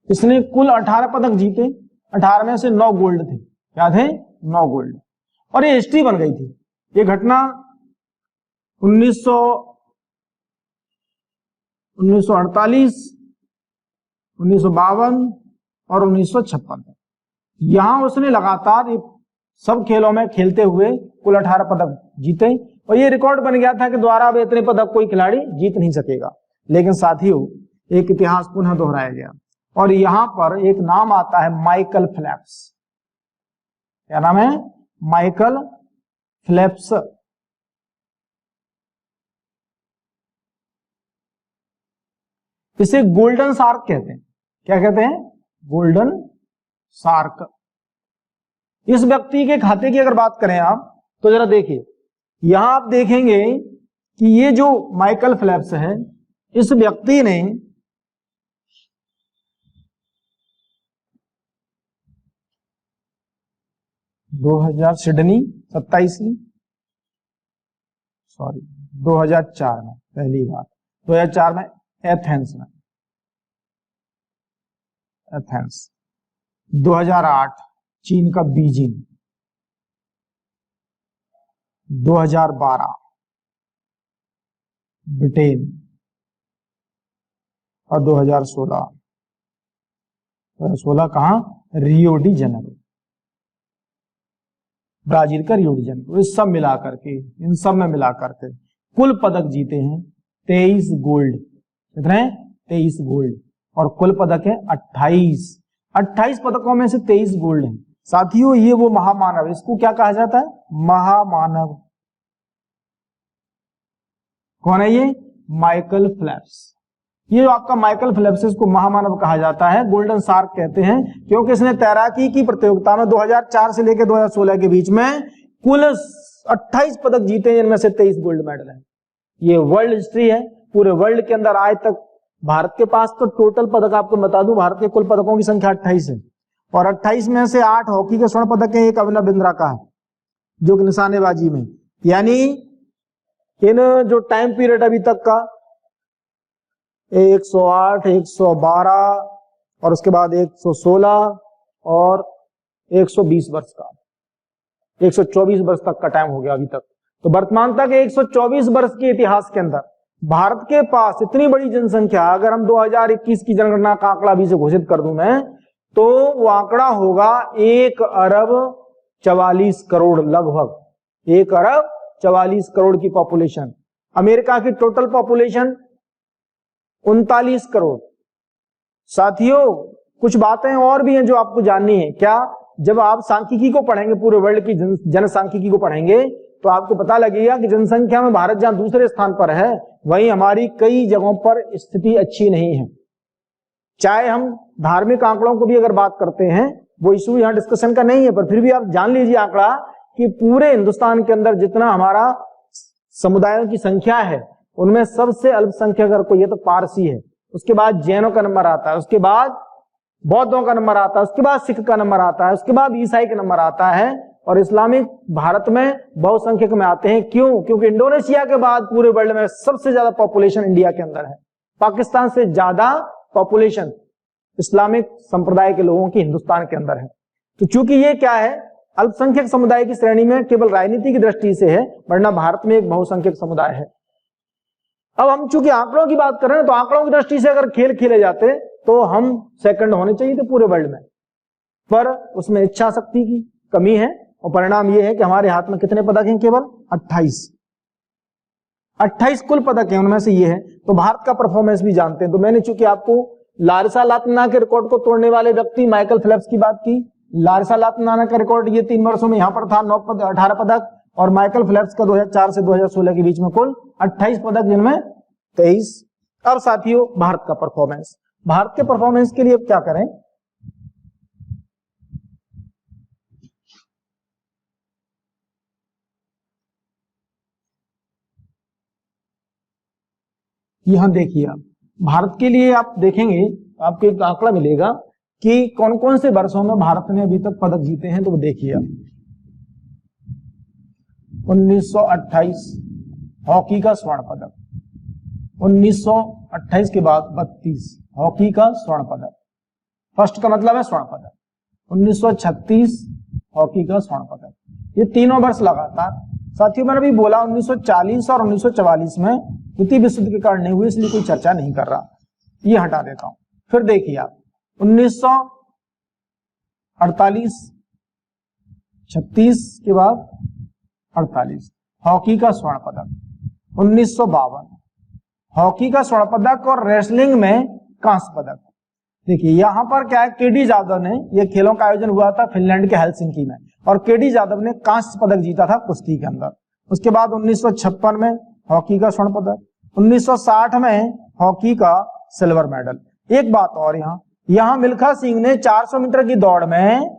इसने कुल 18 पदक जीते, 18 में से 9 गोल्ड थे। क्या थे, 9 गोल्ड। और ये हिस्ट्री बन गई थी। ये घटना 1948, 1952 और 1956, यहां उसने लगातार सब खेलों में खेलते हुए कुल 18 पदक जीते। और ये रिकॉर्ड बन गया था कि दोबारा अब इतने पदक कोई खिलाड़ी जीत नहीं सकेगा। लेकिन साथियों एक इतिहास पुनः दोहराया गया, और यहां पर एक नाम आता है माइकल फेल्प्स। क्या नाम है, माइकल फेल्प्स। इसे गोल्डन शार्क कहते हैं। क्या कहते हैं, गोल्डन शार्क। इस व्यक्ति के खाते की अगर बात करें आप, तो जरा देखिए, यहां आप देखेंगे कि ये जो माइकल फेल्प्स है, इस व्यक्ति ने 2000 सिडनी 27वीं, 2004 में पहली बार, 2004 में एथेंस में, 2008 चीन का बीजिंग, 2012 ब्रिटेन, और 2016 2016 कहाँ? रियो डी जेनेरो, ब्राजील का रियो डी जेनेरो। इस सब मिलाकर के, इन सब में मिलाकर के कुल पदक जीते हैं 23 गोल्ड। कितने? 23 गोल्ड। और कुल पदक है 28 पदकों में से 23 गोल्ड हैं। साथियों ये वो महामानव, इसको क्या कहा जाता है? महामानव। कौन है ये? Michael Phelps. ये जो आपका माइकल फेल्प्स, इसको महामानव कहा जाता है, गोल्डन शार्क कहते हैं, क्योंकि इसने तैराकी की प्रतियोगिता में 2004 से लेकर 2016 के बीच में कुल 28 पदक जीते हैं, जिनमें से 23 गोल्ड मेडल हैं। ये वर्ल्ड हिस्ट्री है। पूरे वर्ल्ड के अंदर आज तक भारत के पास तो टोटल पदक आपको बता दूं, भारत के कुल पदकों की संख्या 28 है, और 28 में से 8 हॉकी के स्वर्ण पदक है, एक अभिनव बिंद्रा का है जो कि निशानेबाजी में। यानी इन जो टाइम पीरियड अभी तक का 108, 112 और उसके बाद 116 और 120 वर्ष का, 124 वर्ष तक का टाइम हो गया अभी तक। तो वर्तमान तक 124 वर्ष के इतिहास के अंदर भारत के पास इतनी बड़ी जनसंख्या, अगर हम 2021 की जनगणना का आंकड़ा अभी से घोषित कर दूं मैं, तो वो आंकड़ा होगा 1 अरब 44 करोड़, लगभग 1 अरब 44 करोड़ की पॉपुलेशन। अमेरिका की टोटल पॉपुलेशन 39 करोड़। साथियों कुछ बातें और भी हैं जो आपको जाननी है। क्या? जब आप सांख्यिकी को पढ़ेंगे, पूरे वर्ल्ड की जनसांख्यिकी को पढ़ेंगे, तो आपको पता लगेगा कि जनसंख्या में भारत जहां दूसरे स्थान पर है, वहीं हमारी कई जगहों पर स्थिति अच्छी नहीं है। चाहे हम धार्मिक आंकड़ों को भी अगर बात करते हैं, वो इशू यहां डिस्कशन का नहीं है, पर फिर भी आप जान लीजिए आंकड़ा कि पूरे हिंदुस्तान के अंदर जितना हमारा समुदायों की संख्या है, उनमें सबसे अल्पसंख्यक अगर कोई है तो पारसी है, उसके बाद जैनों का नंबर आता है, उसके बाद बौद्धों का नंबर आता है, उसके बाद सिख का नंबर आता है, उसके बाद ईसाई का नंबर आता है, और इस्लामिक भारत में बहुसंख्यक में आते हैं। क्यों? क्योंकि इंडोनेशिया के बाद पूरे वर्ल्ड में सबसे ज्यादा पॉपुलेशन इंडिया के अंदर है। पाकिस्तान से ज्यादा पॉपुलेशन इस्लामिक संप्रदाय के लोगों की हिंदुस्तान के अंदर है। तो चूंकि ये क्या है, अल्पसंख्यक समुदाय की श्रेणी में केवल राजनीति की दृष्टि से है, वरना भारत में एक बहुसंख्यक समुदाय है। अब हम चूंकि आंकड़ों की बात कर रहे हैं, तो आंकड़ों की दृष्टि से अगर खेल खेले जाते तो हम सेकंड होने चाहिए थे पूरे वर्ल्ड में, पर उसमें इच्छा शक्ति की कमी है, और परिणाम यह है कि हमारे हाथ में कितने पदक हैं? केवल 28 कुल पदक हैं, उनमें से ये है। तो भारत का परफॉर्मेंस भी जानते हैं। तो मैंने चूंकि आपको लारिसा लातनाना के रिकॉर्ड को तोड़ने वाले व्यक्ति माइकल फेल्प्स की बात की। लारिसा लातनाना का रिकॉर्ड ये 3 वर्षों में यहां पर था, 18 पदक, और माइकल फेल्प्स का 2004 से 2016 के बीच में कुल 28 पदक, जिनमें 23। अब साथियों भारत का परफॉर्मेंस, भारत के परफॉर्मेंस के लिए अब क्या करें? यहां देखिए, आप भारत के लिए आप देखेंगे आपको एक आंकड़ा मिलेगा कि कौन कौन से वर्षों में भारत ने अभी तक पदक जीते हैं। तो वो देखिए आप, 1928 हॉकी का स्वर्ण पदक, 1928 के बाद 32 हॉकी का स्वर्ण पदक, फर्स्ट का मतलब है स्वर्ण पदक। 1936 हॉकी का स्वर्ण पदक, ये तीनों वर्ष लगातार। साथियों मैंने अभी बोला 1940 और 1944 में द्वितीय विश्व युद्ध के कारण नहीं हुए, इसलिए कोई चर्चा नहीं कर रहा, ये हटा देता हूं। फिर देखिए आप 1948 36 के बाद 48 हॉकी का स्वर्ण पदक, 1952 हॉकी का स्वर्ण पदक और रेसलिंग में कांस्य पदक। देखिए यहां पर क्या है, केडी जाधव ने, यह खेलों का आयोजन हुआ था फिनलैंड के हेलसिंकी में, और केडी जाधव ने कांस्य पदक जीता था कुश्ती के अंदर। उसके बाद 1956 में हॉकी का स्वर्ण पदक, 1960 में हॉकी का सिल्वर मेडल। एक बात और, यहां मिल्खा सिंह ने 400 मीटर की दौड़ में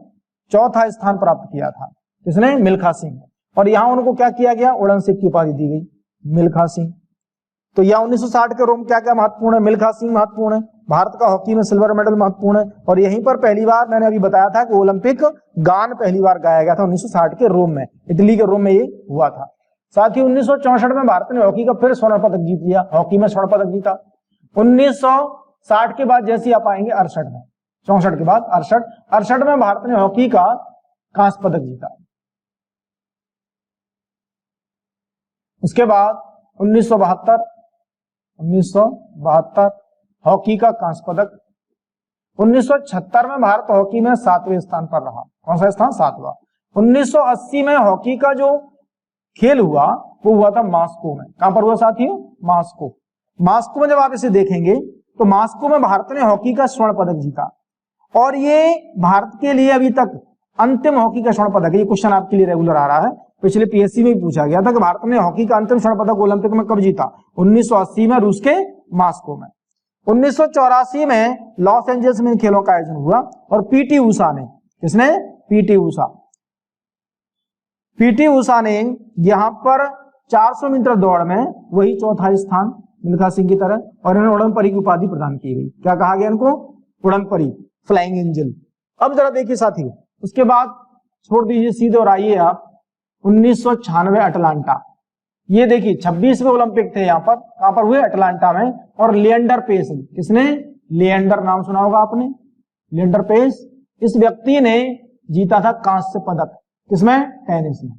चौथा स्थान प्राप्त किया था। किसने? मिल्खा सिंह। और यहां उनको क्या किया गया? उड़न सिख की उपाधि दी गई, मिल्खा सिंह। तो यह 1960 के रोम क्या क्या महत्वपूर्ण है? मिल्खा सिंह महत्वपूर्ण है, भारत का हॉकी में सिल्वर मेडल महत्वपूर्ण है, और यहीं पर पहली बार मैंने अभी बताया था कि ओलंपिक गान पहली बार गाया गया था 1960 के रोम में, इटली के रोम में ये हुआ था। साथ ही 1964 में भारत ने हॉकी का फिर स्वर्ण पदक जीत लिया, हॉकी में स्वर्ण पदक जीता। 1960 के बाद जैसे आप आएंगे 68 में, 64 के बाद 68 में भारत ने हॉकी का कांस्य पदक जीता। उसके बाद 1972 हॉकी का कांस्य पदक, 1976 में भारत हॉकी में 7वें स्थान पर रहा। कौन सा स्थान? 7वां। 1980 में हॉकी का जो खेल हुआ वो हुआ था मास्को में। कहां पर हुआ साथियों? मास्को। मास्को में जब आप इसे देखेंगे तो मास्को में भारत ने हॉकी का स्वर्ण पदक जीता, और ये भारत के लिए अभी तक अंतिम हॉकी का स्वर्ण पदक है। ये क्वेश्चन आपके लिए रेगुलर आ रहा है, पिछले पीएससी में भी पूछा गया था कि भारत ने हॉकी का अंतिम स्वर्ण पदक ओलंपिक में कब जीता? 1980 में रूस के मास्को में। 1984 में लॉस एंजल्स में खेलों का आयोजन हुआ, और पीटी ऊषा ने, किसने? पीटी ऊषा। पीटी ऊषा ने यहां पर 400 मीटर दौड़ में वही चौथा स्थान मिल्खा सिंह की तरह, और इन्हें उड़नपरी की उपाधि प्रदान की गई। क्या कहा गया इनको? उड़नपरी, फ्लाइंग एंजल। अब जरा देखिए साथियों, उसके बाद छोड़ दीजिए सीधे और आइए आप 1996 अटलांटा। ये देखिए 26वें ओलंपिक थे यहाँ पर। कहां पर हुए? अटलांटा में। और लिएंडर पेस, किसने? लिएंडर, नाम सुना होगा आपने, लिएंडर पेस। इस व्यक्ति ने जीता था कांस्य पदक। किसमें? टेनिस में,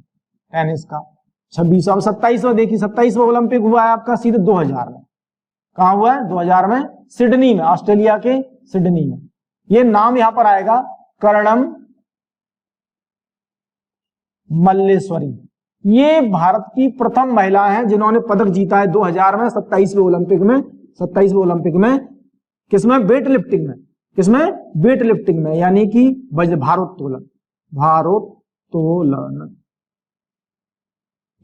टेनिस का 26। अब 27वां देखिए, 27वां ओलंपिक हुआ है आपका सीधे 2000 में। कहा हुआ है? 2000 में सिडनी में, ऑस्ट्रेलिया के सिडनी में। ये नाम यहां पर आएगा कर्णम मल्लेश्वरी। ये भारत की प्रथम महिला हैं जिन्होंने पदक जीता है 2000 में 27वें ओलंपिक में। 27वें ओलंपिक में किसमें? वेट लिफ्टिंग में। किसमें? वेट लिफ्टिंग में, यानी कि भारोत्तोलन। भारोत्तोलन,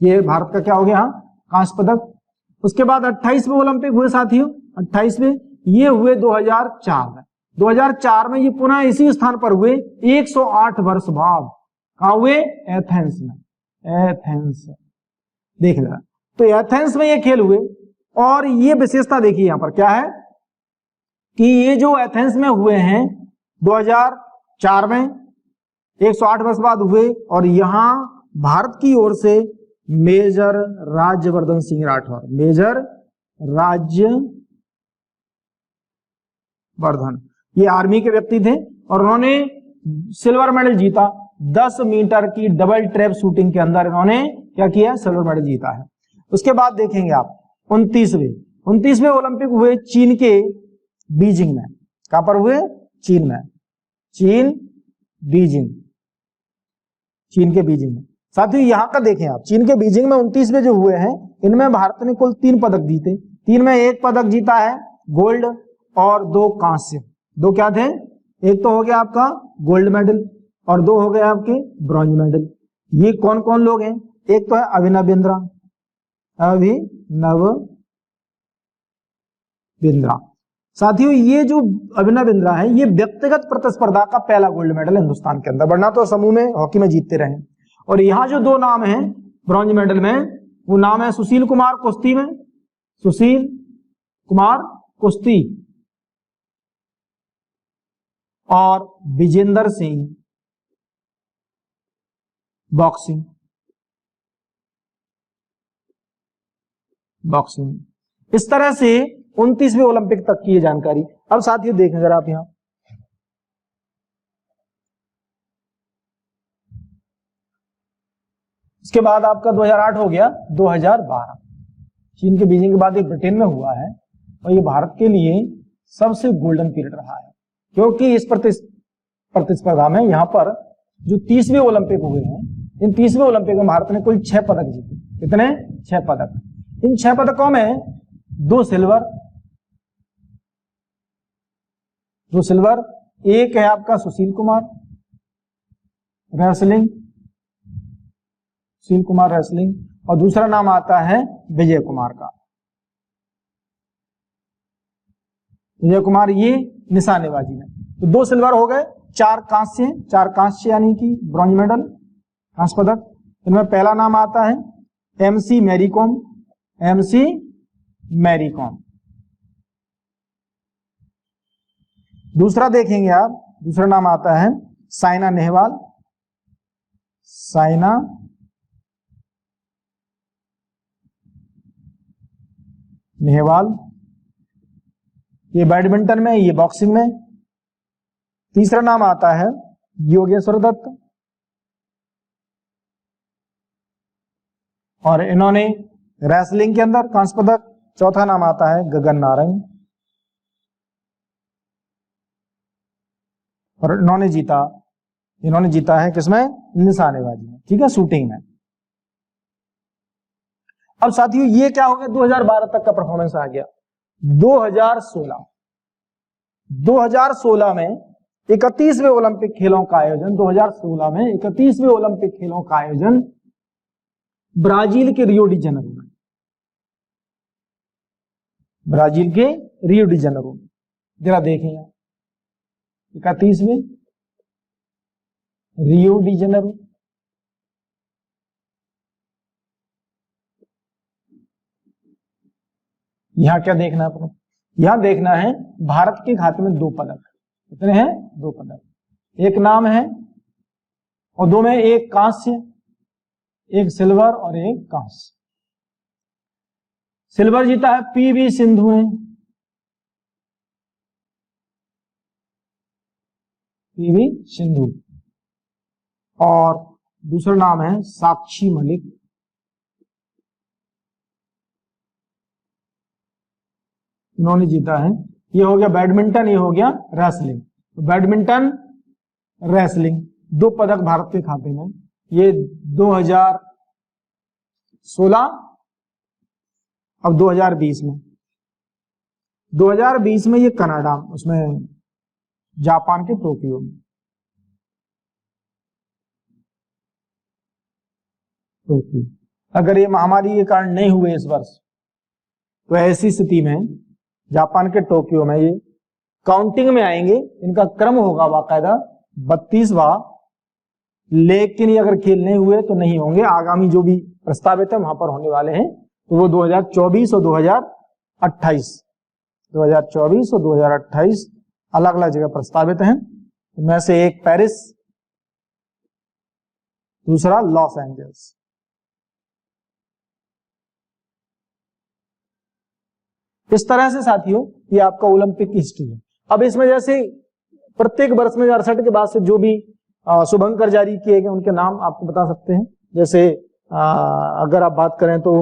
ये भारत का क्या हो गया? कांस्य पदक। उसके बाद 28वें ओलंपिक हुए साथियों, 28वें, ये हुए 2004 में। 2004 में ये पुनः इसी स्थान पर हुए 108 वर्ष बाद। कहां हुए? एथेंस में। एथेंस देख लेना। तो एथेंस में ये खेल हुए, और ये विशेषता देखिए यहां पर क्या है कि ये जो एथेंस में हुए हैं 2004 में 108 वर्ष बाद हुए, और यहां भारत की ओर से मेजर राज्यवर्धन सिंह राठौर, मेजर राज्यवर्धन, ये आर्मी के व्यक्ति थे, और उन्होंने सिल्वर मेडल जीता। 10 मीटर की डबल ट्रैप शूटिंग के अंदर इन्होंने क्या किया? सिल्वर मेडल जीता है। उसके बाद देखेंगे आप 29वें ओलंपिक हुए चीन के बीजिंग में। कहां पर हुए? चीन में। चीन, बीजिंग, चीन के बीजिंग में। साथियों यहां का देखें आप, चीन के बीजिंग में 29वें जो हुए हैं, इनमें भारत ने कुल 3 पदक जीते। 3 में 1 पदक जीता है गोल्ड, और 2 कांस्य। 2 क्या थे? एक तो हो गया आपका गोल्ड मेडल, और 2 हो गए आपके ब्रॉन्ज मेडल। ये कौन कौन लोग हैं? एक तो है अभिनव बिंद्रा, अभिनव बिंद्रा। साथियों ये जो अभिनव बिंद्रा है, ये व्यक्तिगत प्रतिस्पर्धा का पहला गोल्ड मेडल हिंदुस्तान के अंदर, वरना तो समूह में हॉकी में जीतते रहे। और यहां जो 2 नाम हैं ब्रॉन्ज मेडल में, वो नाम है सुशील कुमार कुश्ती में, सुशील कुमार कुश्ती, और विजेंदर सिंह बॉक्सिंग। बॉक्सिंग। इस तरह से 29वें ओलंपिक तक की ये जानकारी। अब साथियों देखें जरा आप यहां, इसके बाद आपका 2008 हो गया। 2012 चीन के बीजिंग के बाद ये ब्रिटेन में हुआ है, और ये भारत के लिए सबसे गोल्डन पीरियड रहा है, क्योंकि इस प्रतिस्पर्धा में यहां पर जो 30वें ओलंपिक हुए हैं, इन 30वें ओलंपिक में भारत ने कुल 6 पदक जीते। कितने? 6 पदक। इन 6 पदकों में 2 सिल्वर, 2 सिल्वर, एक है आपका सुशील कुमार रेसलिंग, सुशील कुमार रेसलिंग, और दूसरा नाम आता है विजय कुमार का। विजय कुमार ये निशानेबाजी में। तो 2 सिल्वर हो गए, 4 कांस्य, 4 कांस्य यानी कि ब्रॉन्ज मेडल, कांस्य पदक। इनमें पहला नाम आता है एमसी मैरी कॉम, एमसी मैरी कॉम। दूसरा देखेंगे आप, दूसरा नाम आता है साइना नेहवाल, साइना नेहवाल, ये बैडमिंटन में, ये बॉक्सिंग में। तीसरा नाम आता है योगेश्वर दत्त, और इन्होंने रेसलिंग के अंदर कांस्य पदक। चौथा नाम आता है गगन नारंग, और इन्होंने जीता है किसमें? निशानेबाजी में, ठीक है, शूटिंग में। अब साथियों ये क्या हो गया, 2012 तक का परफॉर्मेंस आ गया। 2016 में 31वें ओलंपिक खेलों का आयोजन, 2016 में 31वें ओलंपिक खेलों का आयोजन ब्राजील के रियो डी जेनेरो में, ब्राजील के रियो डी जेनेरो में। जरा देखें यहां, 31वें रियो डी जेनेरो, यहां क्या देखना है आपको? यहां देखना है भारत के खाते में 2 पदक। कितने हैं? 2 पदक। एक नाम है और 2 में एक कांस्य, एक सिल्वर और एक कांस्य। सिल्वर जीता है पीवी सिंधु ने, पीवी सिंधु, और दूसरा नाम है साक्षी मलिक, इन्होंने जीता है। ये हो गया बैडमिंटन, ये हो गया रेसलिंग। तो बैडमिंटन, रेसलिंग 2 पदक भारत के खाते में। ये 2016, अब 2020 में, 2020 में ये कनाडा, उसमें जापान के टोक्यो में, टोक्यो। अगर ये महामारी के कारण नहीं हुए इस वर्ष, तो ऐसी स्थिति में जापान के टोक्यो में ये काउंटिंग में आएंगे। इनका क्रम होगा बाकायदा 32वां, लेकिन ये अगर खेल नहीं हुए तो नहीं होंगे। आगामी जो भी प्रस्तावित है वहां पर होने वाले हैं, तो वो 2024 और 2028, 2024 और 2028 अलग अलग जगह प्रस्तावित हैं। इनमें से एक पेरिस, दूसरा लॉस एंजल्स। इस तरह से साथियों ये आपका ओलंपिक की हिस्ट्री है। अब इसमें जैसे प्रत्येक वर्ष में 68 के बाद से जो भी शुभंकर जारी किए गए उनके नाम आपको बता सकते हैं। जैसे अगर आप बात करें तो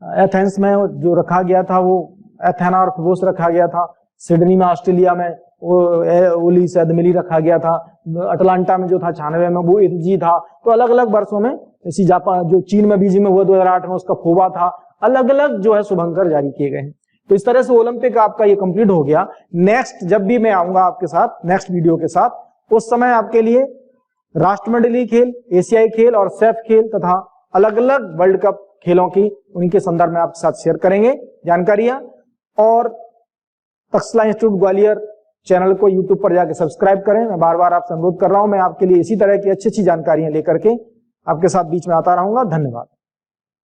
एथेंस में जो रखा गया था वो एथेना और फिबोस रखा गया था। सिडनी में ऑस्ट्रेलिया में वो ओली सैदमिली रखा गया था। अटलांटा में जो था 96 में वो इजी था। तो अलग अलग वर्षों में, इसी जापान जो चीन में बीजिंग में हुआ 2008 में उसका फोबा था। अलग अलग जो है शुभंकर जारी किए गए हैं। तो इस तरह से ओलंपिक आपका ये कंप्लीट हो गया। नेक्स्ट जब भी मैं आऊंगा आपके साथ नेक्स्ट वीडियो के साथ, उस समय आपके लिए राष्ट्रमंडलीय खेल, एशियाई खेल और सेफ खेल तथा अलग अलग वर्ल्ड कप खेलों की उनके संदर्भ में आपके साथ शेयर करेंगे जानकारियां। और तक्षशिला इंस्टीट्यूट ग्वालियर चैनल को यूट्यूब पर जाकर सब्सक्राइब करें। मैं बार बार आपसे अनुरोध कर रहा हूं। मैं आपके लिए इसी तरह की अच्छी अच्छी जानकारियां लेकर के आपके साथ बीच में आता रहूंगा। धन्यवाद।